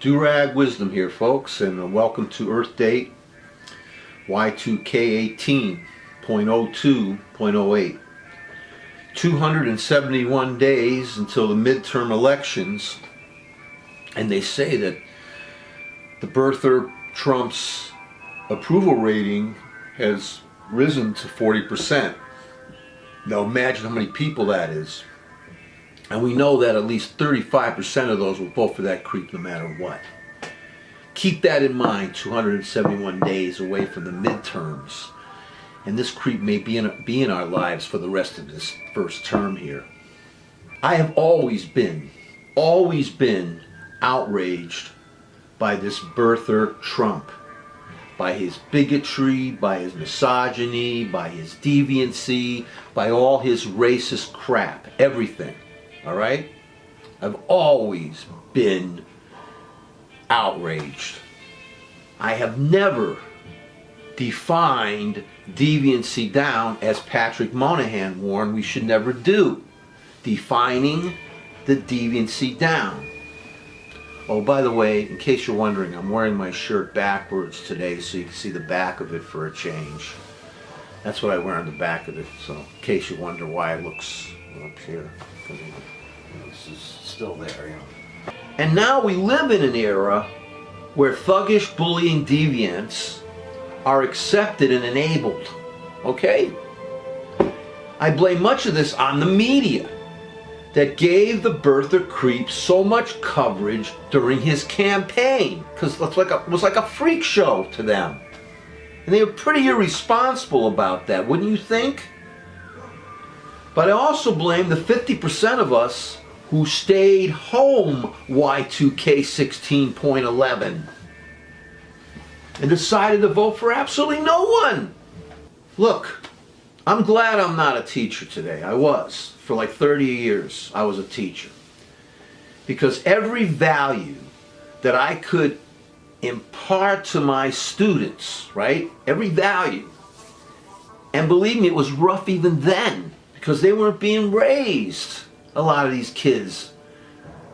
Durag Wisdom here, folks, and welcome to Earth Date Y2K18.02.08. 271 days until the midterm elections, and they say that the birther Trump's approval rating has risen to 40%. Now imagine how many people that is. And we know that at least 35% of those will vote for that creep no matter what. Keep that in mind, 271 days away from the midterms. And this creep may be in our lives for the rest of this first term here. I have always been outraged by this birther Trump. By his bigotry, by his misogyny, by his deviancy, by all his racist crap, everything. All right? I've always been outraged. I have never defined deviancy down as Patrick Moynihan warned we should never do. Defining the deviancy down. Oh, by the way, in case you're wondering, I'm wearing my shirt backwards today so you can see the back of it for a change. That's what I wear on the back of it, so in case you wonder why it looks up here. This is still there, you know. And now we live in an era where thuggish, bullying deviants are accepted and enabled. Okay? I blame much of this on the media that gave the birther creep so much coverage during his campaign, because it was like a freak show to them. And they were pretty irresponsible about that, wouldn't you think? But I also blame the 50% of us who stayed home Y2K16.11 and decided to vote for absolutely no one. Look, I'm glad I'm not a teacher today. I was. For like 30 years, I was a teacher. Because every value that I could impart to my students, right? Every value. And believe me, it was rough even then. Because they weren't being raised. A lot of these kids.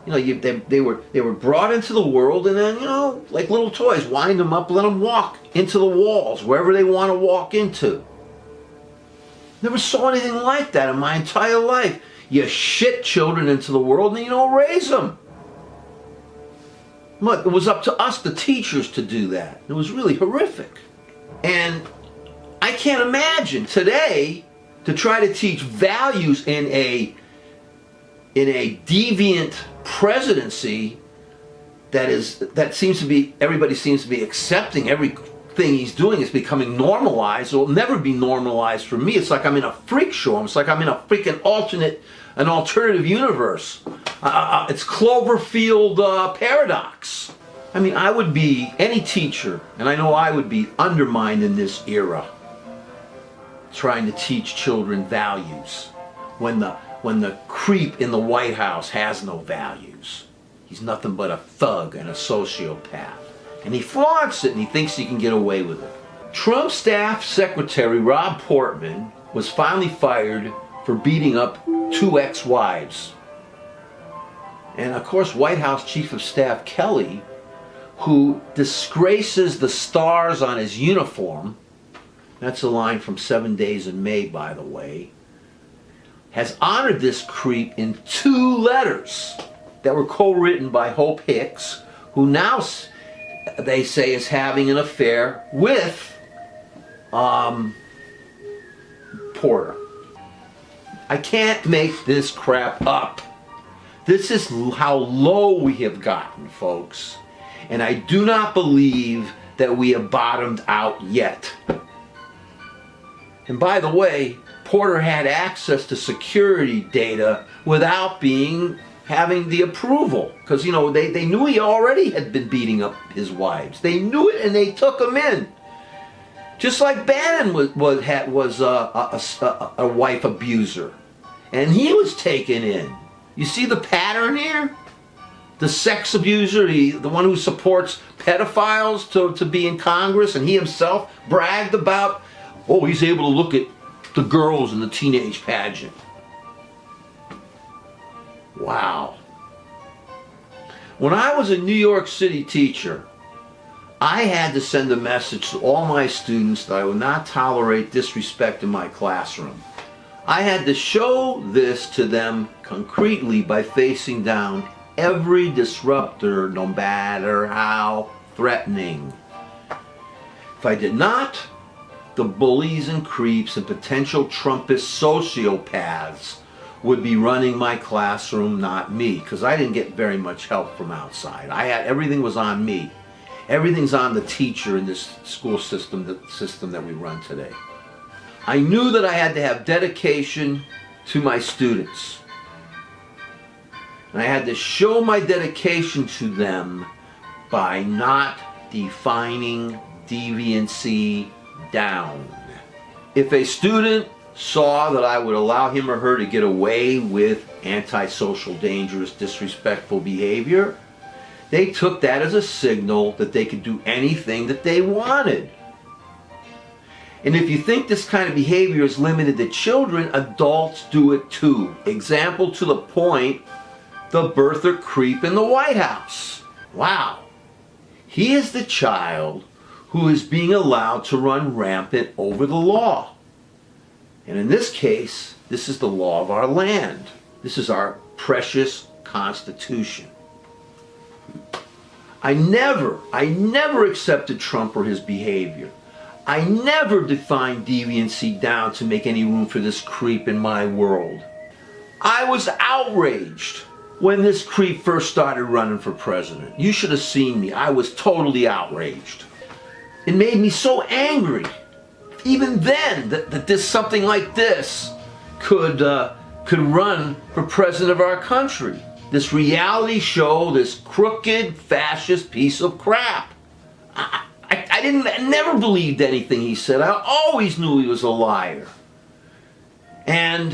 You know, they were brought into the world and then, you know, like little toys, wind them up, let them walk into the walls, wherever they want to walk into. Never saw anything like that in my entire life. You shit children into the world and you don't raise them. Look, it was up to us, the teachers, to do that. It was really horrific. And I can't imagine today to try to teach values in a deviant presidency that seems to be, everybody seems to be accepting everything he's doing is becoming normalized. It will never be normalized for me. It's like I'm in a freak show. It's like I'm in a freaking an alternative universe. It's Cloverfield paradox. I mean, I would be, any teacher, and I know I would be undermined in this era, trying to teach children values when the creep in the White House has no values. He's nothing but a thug and a sociopath. And he flaunts it and he thinks he can get away with it. Trump staff secretary Rob Portman was finally fired for beating up 2 ex-wives. And of course, White House Chief of Staff Kelly, who disgraces the stars on his uniform, that's a line from 7 Days in May, by the way, has honored this creep in 2 letters that were co-written by Hope Hicks, who now they say is having an affair with Porter. I can't make this crap up. This is how low we have gotten, folks. And I do not believe that we have bottomed out yet. And by the way, Porter had access to security data without having the approval. Because, you know, they knew he already had been beating up his wives. They knew it and they took him in. Just like Bannon was a wife abuser. And he was taken in. You see the pattern here? The sex abuser, the one who supports pedophiles to be in Congress, and he himself bragged about, oh, he's able to look at the girls in the teenage pageant. Wow. When I was a New York City teacher, I had to send a message to all my students that I would not tolerate disrespect in my classroom. I had to show this to them concretely by facing down every disruptor, no matter how threatening. If I did not, the bullies and creeps and potential Trumpist sociopaths would be running my classroom, not me, because I didn't get very much help from outside. Everything was on me. Everything's on the teacher in this school system, the system that we run today. I knew that I had to have dedication to my students. And I had to show my dedication to them by not defining deviancy down. If a student saw that I would allow him or her to get away with antisocial, dangerous, disrespectful behavior, they took that as a signal that they could do anything that they wanted. And if you think this kind of behavior is limited to children, adults do it too. Example to the point, the birther creep in the White House. Wow. He is the child who is being allowed to run rampant over the law. And in this case, this is the law of our land. This is our precious Constitution. I never accepted Trump or his behavior. I never defined deviancy down to make any room for this creep in my world. I was outraged when this creep first started running for president. You should have seen me. I was totally outraged. It made me so angry, even then, that this something like this could run for president of our country. This reality show, this crooked fascist piece of crap. I never believed anything he said. I always knew he was a liar. And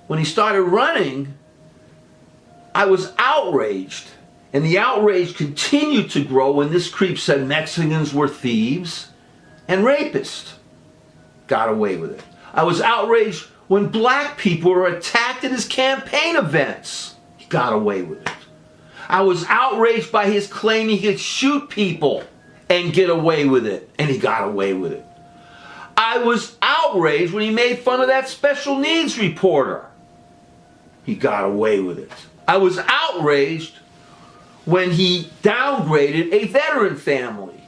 when he started running, I was outraged. And the outrage continued to grow when this creep said Mexicans were thieves and rapists. Got away with it. I was outraged when black people were attacked at his campaign events. He got away with it. I was outraged by his claim he could shoot people and get away with it. And he got away with it. I was outraged when he made fun of that special needs reporter. He got away with it. I was outraged when he downgraded a veteran family.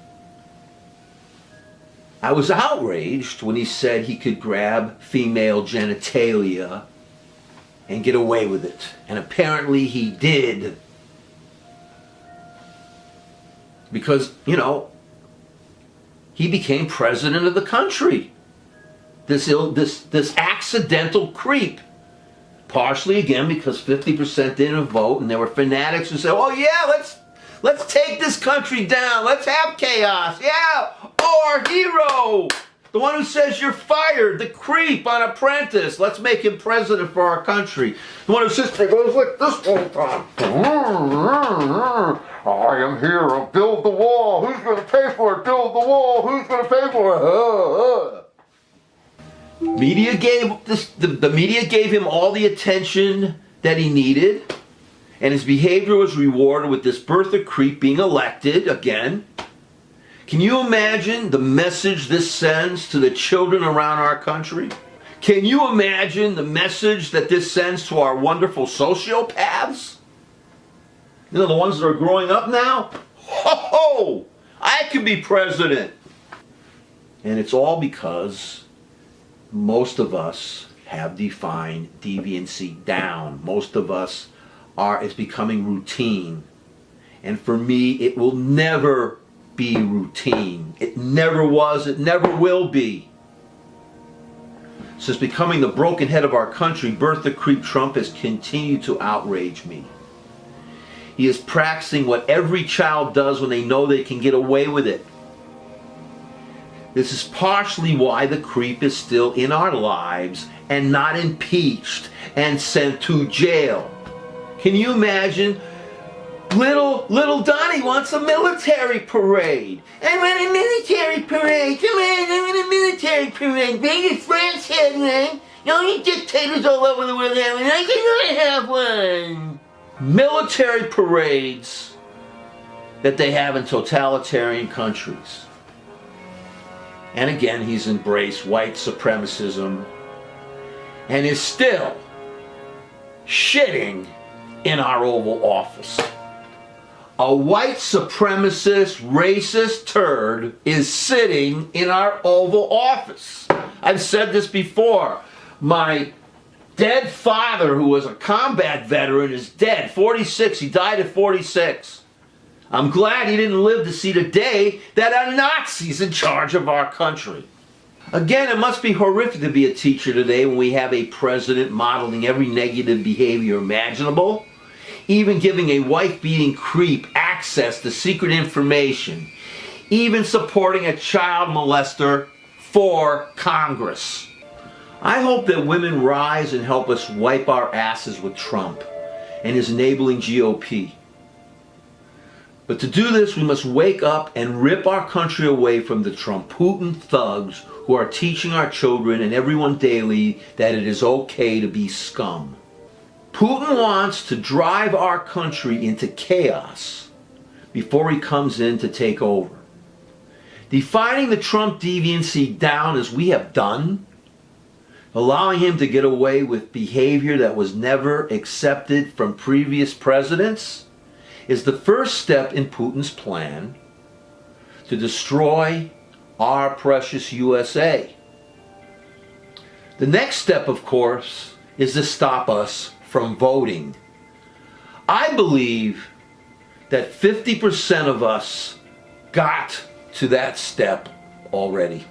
I was outraged when he said he could grab female genitalia and get away with it. And apparently he did. Because, he became president of the country. This accidental creep. Partially, again, because 50% didn't vote, and there were fanatics who said, oh yeah, let's take this country down. Let's have chaos. Yeah. Oh, our hero. The one who says you're fired. The creep on Apprentice. Let's make him president for our country. The one who sits there goes like this all the time. I am here to build the wall. Who's going to pay for it? Build the wall. Who's going to pay for it? Media gave the media gave him all the attention that he needed, and his behavior was rewarded with this birther creep being elected again. Can you imagine the message this sends to the children around our country? Can you imagine the message that this sends to our wonderful sociopaths? The ones that are growing up now? Ho! I could be president. And it's all because most of us have defined deviancy down. Most of us it's becoming routine. And for me, it will never be routine. It never was, it never will be. Since becoming the broken head of our country, birther creep Trump has continued to outrage me. He is practicing what every child does when they know they can get away with it. This is partially why the creep is still in our lives and not impeached and sent to jail. Can you imagine? Little Donnie wants a military parade. I want a military parade. Come on, I want a military parade. Vegas France had one. Only dictators all over the world have one. I can have one. Military parades that they have in totalitarian countries. And again, he's embraced white supremacism and is still shitting in our Oval Office. A white supremacist, racist turd is sitting in our Oval Office. I've said this before. My dead father, who was a combat veteran, is dead. 46. He died at 46. I'm glad he didn't live to see the day that a Nazi's in charge of our country. Again, it must be horrific to be a teacher today when we have a president modeling every negative behavior imaginable, even giving a wife-beating creep access to secret information, even supporting a child molester for Congress. I hope that women rise and help us wipe our asses with Trump and his enabling GOP. But to do this, we must wake up and rip our country away from the Trumputin thugs who are teaching our children and everyone daily that it is okay to be scum. Putin wants to drive our country into chaos before he comes in to take over. Defining the Trump deviancy down as we have done, allowing him to get away with behavior that was never accepted from previous presidents, is the first step in Putin's plan to destroy our precious USA. The next step, of course, is to stop us from voting. I believe that 50% of us got to that step already.